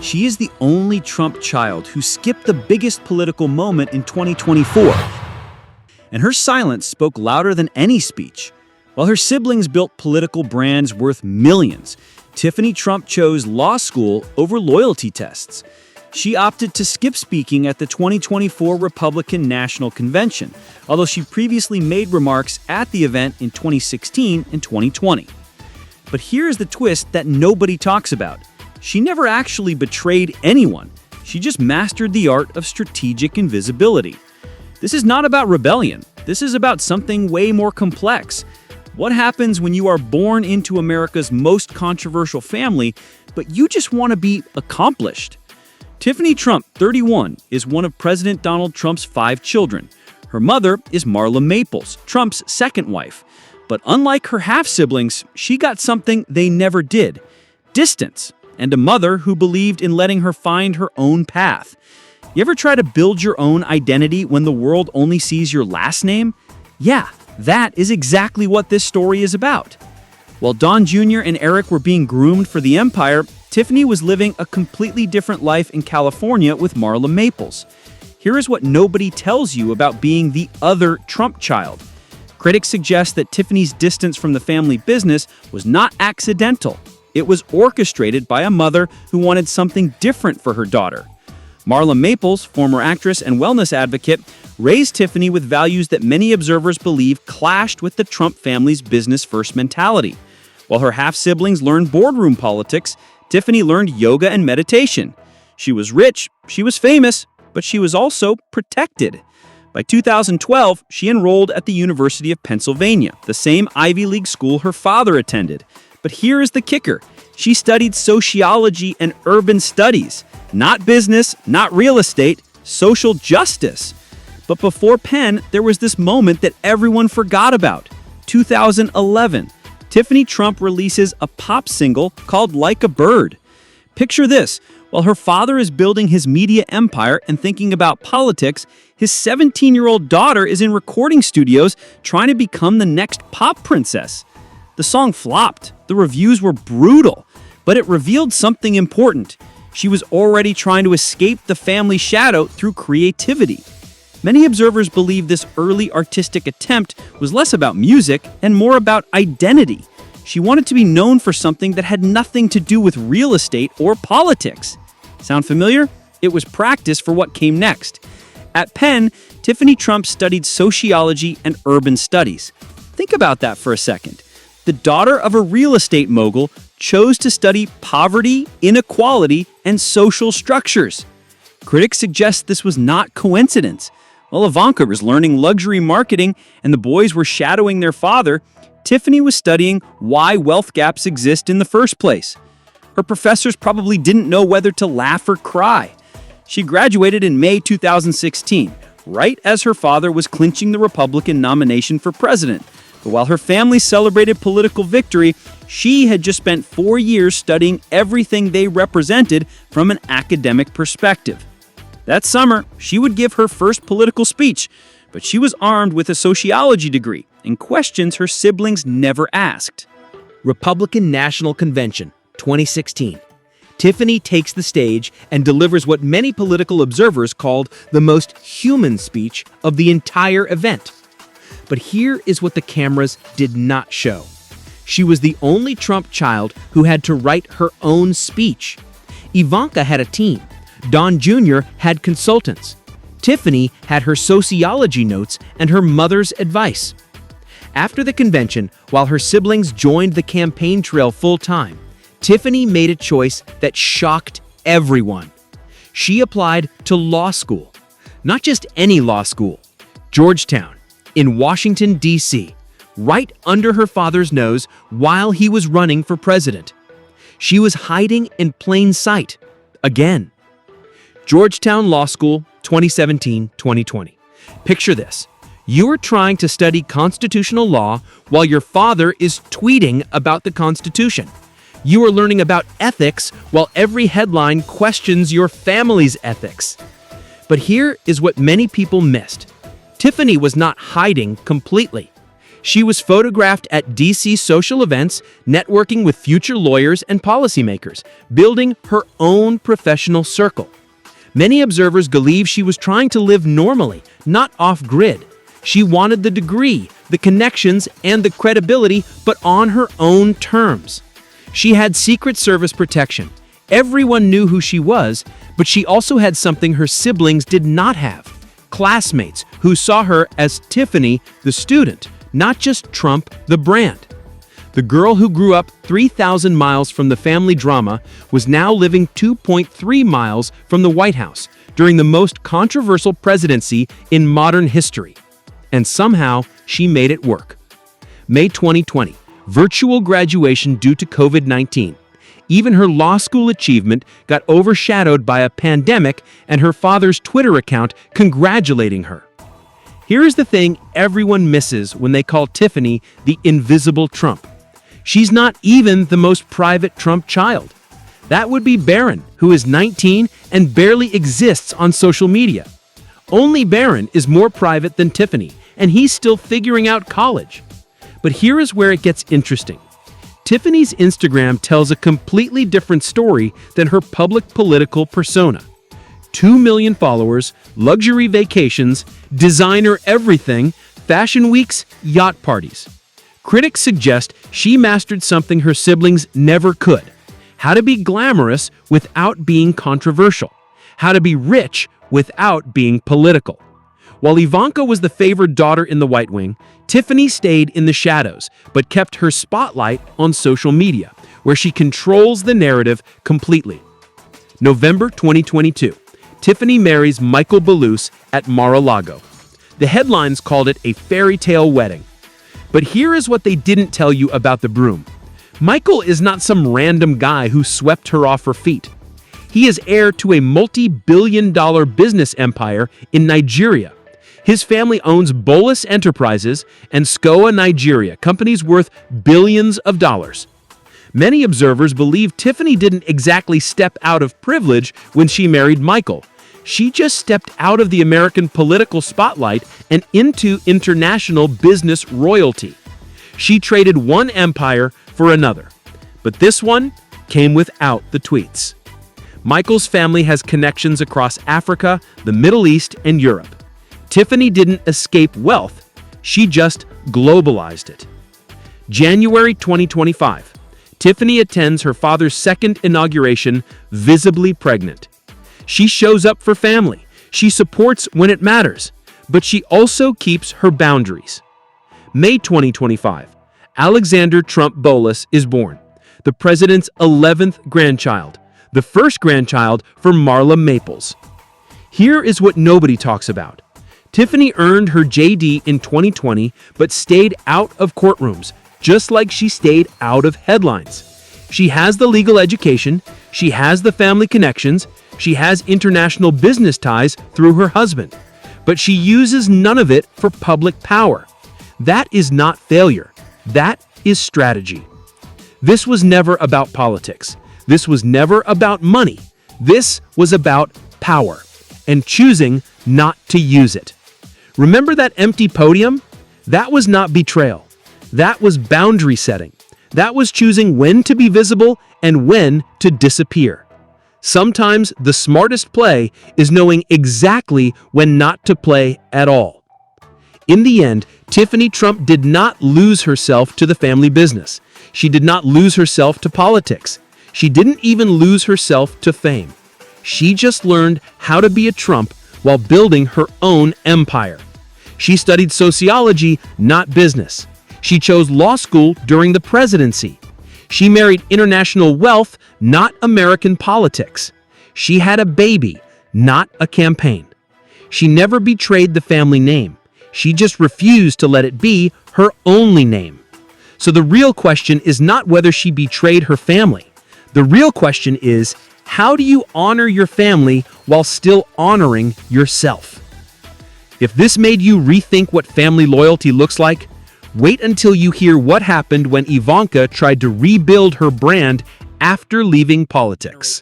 She is the only Trump child who skipped the biggest political moment in 2024. And her silence spoke louder than any speech. While her siblings built political brands worth millions, Tiffany Trump chose law school over loyalty tests. She opted to skip speaking at the 2024 Republican National Convention, although she previously made remarks at the event in 2016 and 2020. But here's the twist that nobody talks about. She never actually betrayed anyone. She just mastered the art of strategic invisibility. This is not about rebellion. This is about something way more complex. What happens when you are born into America's most controversial family, but you just want to be accomplished? Tiffany Trump, 31, is one of President Donald Trump's 5 children. Her mother is Marla Maples, Trump's second wife. But unlike her half-siblings, she got something they never did: distance, and a mother who believed in letting her find her own path. You ever try to build your own identity when the world only sees your last name? Yeah, that is exactly what this story is about. While Don Jr. and Eric were being groomed for the empire, Tiffany was living a completely different life in California with Marla Maples. Here is what nobody tells you about being the other Trump child. Critics suggest that Tiffany's distance from the family business was not accidental. It was orchestrated by a mother who wanted something different for her daughter. Marla Maples, former actress and wellness advocate, raised Tiffany with values that many observers believe clashed with the Trump family's business-first mentality. While her half-siblings learned boardroom politics, Tiffany learned yoga and meditation. She was rich, she was famous, but she was also protected. By 2012, she enrolled at the University of Pennsylvania, the same Ivy League school her father attended. But here is the kicker. She studied sociology and urban studies. Not business, not real estate, social justice. But before Penn, there was this moment that everyone forgot about. 2011. Tiffany Trump releases a pop single called Like a Bird. Picture this. While her father is building his media empire and thinking about politics, his 17-year-old daughter is in recording studios trying to become the next pop princess. The song flopped. The reviews were brutal, but it revealed something important. She was already trying to escape the family shadow through creativity. Many observers believe this early artistic attempt was less about music and more about identity. She wanted to be known for something that had nothing to do with real estate or politics. Sound familiar? It was practice for what came next. At Penn, Tiffany Trump studied sociology and urban studies. Think about that for a second. The daughter of a real estate mogul chose to study poverty, inequality, and social structures. Critics suggest this was not coincidence. While Ivanka was learning luxury marketing and the boys were shadowing their father, Tiffany was studying why wealth gaps exist in the first place. Her professors probably didn't know whether to laugh or cry. She graduated in May 2016, right as her father was clinching the Republican nomination for president. But while her family celebrated political victory, she had just spent 4 years studying everything they represented from an academic perspective. That summer, she would give her first political speech, but she was armed with a sociology degree and questions her siblings never asked. Republican National Convention, 2016. Tiffany takes the stage and delivers what many political observers called the most human speech of the entire event. But here is what the cameras did not show. She was the only Trump child who had to write her own speech. Ivanka had a team. Don Jr. had consultants. Tiffany had her sociology notes and her mother's advice. After the convention, while her siblings joined the campaign trail full-time, Tiffany made a choice that shocked everyone. She applied to law school. Not just any law school, Georgetown, in Washington, D.C., right under her father's nose while he was running for president. She was hiding in plain sight. Again. Georgetown Law School, 2017-2020. Picture this. You are trying to study constitutional law while your father is tweeting about the Constitution. You are learning about ethics while every headline questions your family's ethics. But here is what many people missed. Tiffany was not hiding completely. She was photographed at DC social events, networking with future lawyers and policymakers, building her own professional circle. Many observers believe she was trying to live normally, not off-grid. She wanted the degree, the connections, and the credibility, but on her own terms. She had Secret Service protection. Everyone knew who she was, but she also had something her siblings did not have: classmates who saw her as Tiffany, the student, not just Trump, the brand. The girl who grew up 3,000 miles from the family drama was now living 2.3 miles from the White House during the most controversial presidency in modern history. And somehow, she made it work. May 2020, virtual graduation due to COVID-19. Even her law school achievement got overshadowed by a pandemic and her father's Twitter account congratulating her. Here is the thing everyone misses when they call Tiffany the invisible Trump. She's not even the most private Trump child. That would be Barron, who is 19 and barely exists on social media. Only Barron is more private than Tiffany, and he's still figuring out college. But here is where it gets interesting. Tiffany's Instagram tells a completely different story than her public political persona. 2 million followers, luxury vacations, designer everything, fashion weeks, yacht parties. Critics suggest she mastered something her siblings never could: how to be glamorous without being controversial, how to be rich without being political. While Ivanka was the favored daughter in the White Wing, Tiffany stayed in the shadows, but kept her spotlight on social media, where she controls the narrative completely. November 2022, Tiffany marries Michael Ballous at Mar-a-Lago. The headlines called it a fairy tale wedding. But here is what they didn't tell you about the broom. Michael is not some random guy who swept her off her feet. He is heir to a multi-billion-dollar business empire in Nigeria. His family owns Bolus Enterprises and SCOA Nigeria, companies worth billions of dollars. Many observers believe Tiffany didn't exactly step out of privilege when she married Michael. She just stepped out of the American political spotlight and into international business royalty. She traded one empire for another. But this one came without the tweets. Michael's family has connections across Africa, the Middle East, and Europe. Tiffany didn't escape wealth, she just globalized it. January 2025. Tiffany attends her father's second inauguration, visibly pregnant. She shows up for family. She supports when it matters, but she also keeps her boundaries. May 2025. Alexander Trump Bolus is born, the president's 11th grandchild, the first grandchild for Marla Maples. Here is what nobody talks about. Tiffany earned her JD in 2020, but stayed out of courtrooms, just like she stayed out of headlines. She has the legal education, she has the family connections, she has international business ties through her husband, but she uses none of it for public power. That is not failure. That is strategy. This was never about politics. This was never about money. This was about power and choosing not to use it. Remember that empty podium? That was not betrayal. That was boundary setting. That was choosing when to be visible and when to disappear. Sometimes the smartest play is knowing exactly when not to play at all. In the end, Tiffany Trump did not lose herself to the family business. She did not lose herself to politics. She didn't even lose herself to fame. She just learned how to be a Trump while building her own empire. She studied sociology, not business. She chose law school during the presidency. She married international wealth, not American politics. She had a baby, not a campaign. She never betrayed the family name. She just refused to let it be her only name. So the real question is not whether she betrayed her family. The real question is, how do you honor your family while still honoring yourself? If this made you rethink what family loyalty looks like, wait until you hear what happened when Ivanka tried to rebuild her brand after leaving politics.